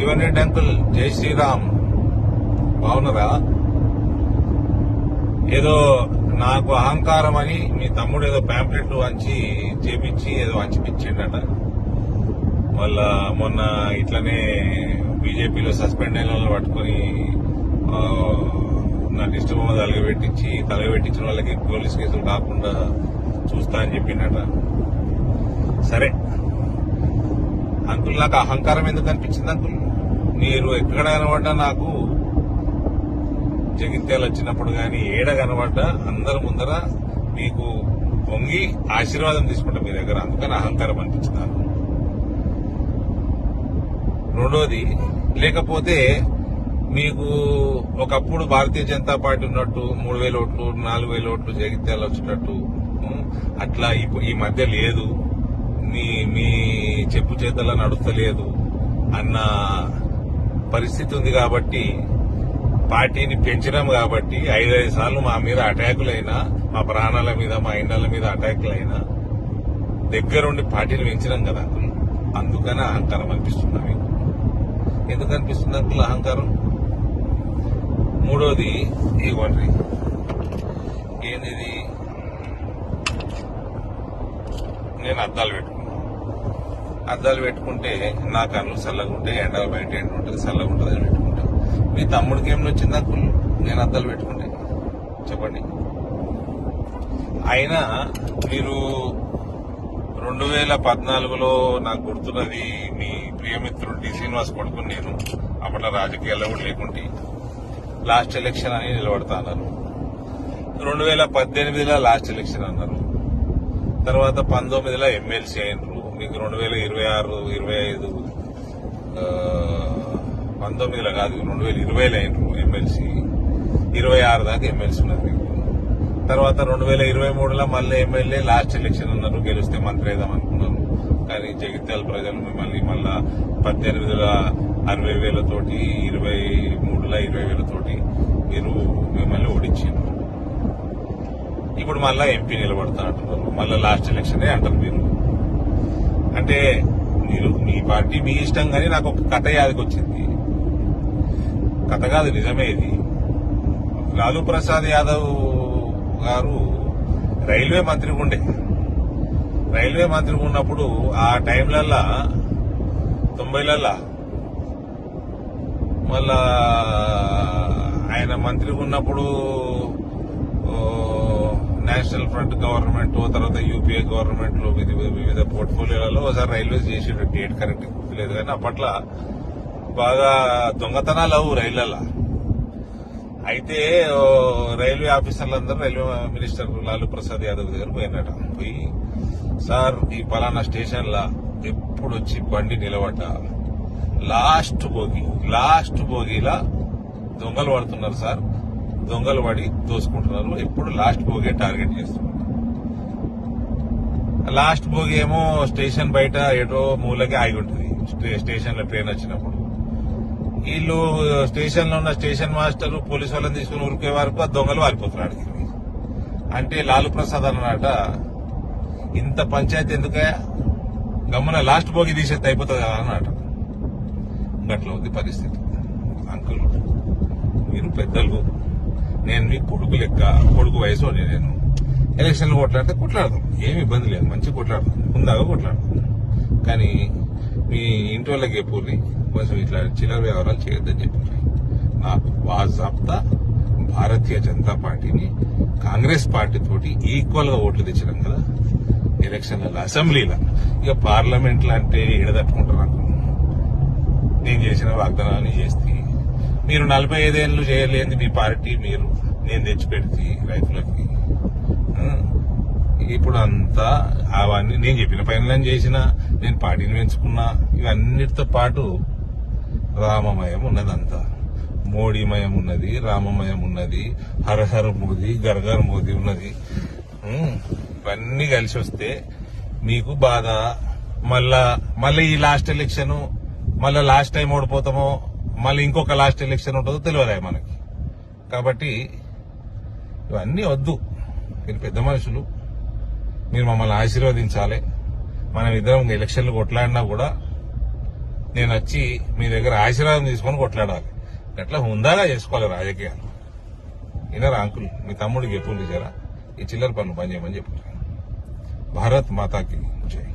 Jeevan Reddy uncle, జై శ్రీరామ్. బాగున్నారా? ఏదో నాకు అహంకారం అని మీ తమ్ముడు ఏదో ప్యాంప్లెట్లు వంచి చేపించి ఏదో వంచిపించిండట. మళ్ళా మొన్న ఇట్లనే బీజేపీలో సస్పెండ్ అయిన వాళ్ళు పట్టుకుని నా దిష్టిబొమ్మ తలగబెట్టించిన వాళ్ళకి పోలీస్ కేసులు కాకుండా చూస్తా అని చెప్పిండట. సరే అంకుల్, నాకు అహంకారం ఎందుకు అనిపించింది అంకుల్? మీరు ఎక్కడ కనబడ్డా నాకు జగిత్యాలు వచ్చినప్పుడు గాని ఏడ కనబడ్డా అందరి ముందర మీకు పొంగి ఆశీర్వాదం తీసుకుంటా మీ దగ్గర. అందుకని అహంకారం అనిపించింది నాకు. రెండోది, లేకపోతే మీకు ఒకప్పుడు భారతీయ జనతా పార్టీ ఉన్నట్టు 3,000 ఓట్లు 4,000 ఓట్లు జగిత్యాలు వచ్చినట్టు అట్లా ఈ మధ్య లేదు, మీ చెప్పు చేతల్లో నడుస్తలేదు అన్న పరిస్థితి ఉంది. కాబట్టి పార్టీని పెంచినాం కాబట్టి 5 సార్లు మా మీద అటాకులైనా, మా ప్రాణాల మీద మా ఇండ్ల మీద అటాకులైనా దగ్గరుండి పార్టీని పెంచినాం కదా అంకుల్. అందుకని అహంకారం అనిపిస్తుంది మీకు. ఎందుకు అనిపిస్తుంది అంకుల్ అహంకారం? మూడోది, ఇవ్వండి ఏంది, నేను అద్దాలు పెట్టుకుంటే నా కళ్ళు చల్లగా ఉంటే ఎండలు బయట ఎండ ఉంటుంది, చల్లగా ఉంటుంది అని పెట్టుకుంటా. మీ తమ్ముడికి ఏమి వచ్చింది అంకుల్ నేను అద్దాలు పెట్టుకుంటే? చెప్పండి. అయినా మీరు 2014లో నాకు గుర్తున్నది, మీ ప్రియమిత్రుడు డి శ్రీనివాస్ కొడుకుని నేను అప్పట్లో రాజకీయాల్లో కూడా లేకుంటే లాస్ట్ ఎలక్షన్ అని నిలబడతా అన్నారు. 2018లో లాస్ట్ ఎలక్షన్ అన్నారు. తర్వాత 19లో ఎమ్మెల్సీ అయినరు. మీకు 2026, 25 19లో కాదు 2020లో అయినరు ఎమ్మెల్సీ. 26 దాకా ఎమ్మెల్సీ ఉన్నారు మీకు. తర్వాత 2023లో మళ్ళీ ఎమ్మెల్యే, లాస్ట్ ఎలక్షన్ అన్నారు. గెలిస్తే మంత్రి వేద్దాం అనుకున్నారు. కానీ జగిత్యాల ప్రజలు మిమ్మల్ని మళ్ళా 18లో 60,000తోటి, 23లో 20,000తోటి మీరు మిమ్మల్ని ఓడించారు. ఇప్పుడు మళ్ళా ఎంపీ నిలబడతా అంటున్నారు. మళ్ళా లాస్ట్ ఎలక్షనే అంటారు మీరు. అంటే మీరు మీ పార్టీ మీ ఇష్టం, కానీ నాకు ఒక కథ యాదకి వచ్చింది. కథ కాదు, నిజమే ఇది. లాలూ ప్రసాద్ యాదవ్ గారు రైల్వే మంత్రిగా ఉన్నప్పుడు ఆ టైంలల్లా 90లలో మళ్ళా ఆయన మంత్రిగా ఉన్నప్పుడు నేషనల్ ఫ్రంట్ గవర్నమెంట్, తర్వాత యూపీఏ గవర్నమెంట్ లో వివిధ పోర్ట్ఫోలియోలలో ఒకసారి రైల్వేస్ చేసేట డేట్ కరెక్ట్ గుర్తులేదు. కానీ అప్పట్లో బాగా దొంగతనాలు అవు రైళ్లలో. అయితే రైల్వే ఆఫీసర్లందరూ రైల్వే మినిస్టర్ లాలూ ప్రసాద్ యాదవ్ దగ్గర పోయినట. పోయి, సార్ ఈ పలానా స్టేషన్ లా ఎప్పుడు వచ్చి బండి నిలబడ్డా లాస్ట్ బోగిలా దొంగలు పడుతున్నారు సార్, దొంగలు పడి దోసుకుంటున్నారు, ఎప్పుడు లాస్ట్ బోగే టార్గెట్ చేస్తున్నారు. లాస్ట్ బోగి ఏమో స్టేషన్ బయట ఏటో మూలకి ఆగి ఉంటుంది. స్టేషన్ లో ట్రైన్ వచ్చినప్పుడు వీళ్ళు స్టేషన్ లో ఉన్న స్టేషన్ మాస్టర్ పోలీసు వాళ్ళని తీసుకుని ఉరికే వరకు ఆ దొంగలు వారిపోతున్నాడు. అంటే లాలూ ప్రసాద్ అన్నమాట, ఇంత పంచాయతీ ఎందుకే, గమ్మున లాస్ట్ బోగి తీసేది అయిపోతుంది కదా అన్నమాట. గట్ల ఉంది పరిస్థితి. అంకుల్, మీరు పెద్దలు, నేను మీ కొడుకు వయసు. నేను ఎలక్షన్లు కొట్లాడదాం, ఏమి ఇబ్బంది లేదు, మంచిగా కొట్లాడదాం, ముందాగా కొట్లాడదాం. కానీ మీ ఇంటి వాళ్ళకి చెప్పూరి కొంచెం ఇట్లా చిల్లర వ్యవహారాలు చేయొద్దని చెప్పారు. నాకు బాజాబ్తా భారతీయ జనతా పార్టీని కాంగ్రెస్ పార్టీ తోటి ఈక్వల్ గా ఓట్లు తెచ్చినాం కదా ఎలక్షన్లలో, అసెంబ్లీలో. ఇక పార్లమెంట్ లో అంటే ఎడదట్టుకుంటారు. నాకు నేను చేసిన వాగ్దానాన్ని చేస్తే మీరు 45 ఏళ్ళు చేయలేని మీ పార్టీ మీరు నేను తెచ్చిపెడితే రైతులకి. ఇప్పుడు అంతా అవన్నీ నేను చెప్పిన పనులను చేసిన, నేను పార్టీని పెంచుకున్నా. ఇవన్నిటితో పాటు రామమయం ఉన్నదంతా, మోడీమయం ఉన్నది, రామమయం ఉన్నది, హరహర మోదీ, గర్గర్ మోదీ ఉన్నది. ఇవన్నీ కలిసి వస్తే మీకు బాధ. మళ్ళీ ఈ లాస్ట్ ఎలక్షన్, మళ్ళీ లాస్ట్ టైం ఓడిపోతామో, మళ్ళీ ఇంకొక లాస్ట్ ఎలక్షన్ ఉంటుందో తెలియదు మనకి. కాబట్టి ఇవన్నీ వద్దు. మీరు పెద్ద మనుషులు, మీరు మమ్మల్ని ఆశీర్వదించాలి. మనం ఇద్దరం ఎలక్షన్లు కొట్లాడినా కూడా నేను వచ్చి మీ దగ్గర ఆశీర్వాదం తీసుకొని కొట్లాడాలి. అట్లా హుందాగా చేసుకోవాలి రాజకీయాలు. వినరా అంకుల్? మీ తమ్ముడికి ఎప్పుడు చేరా ఈ చిల్లర పనులు పని చేయమని చెప్పుకుంటాను. భారత్ మాతాకి జై.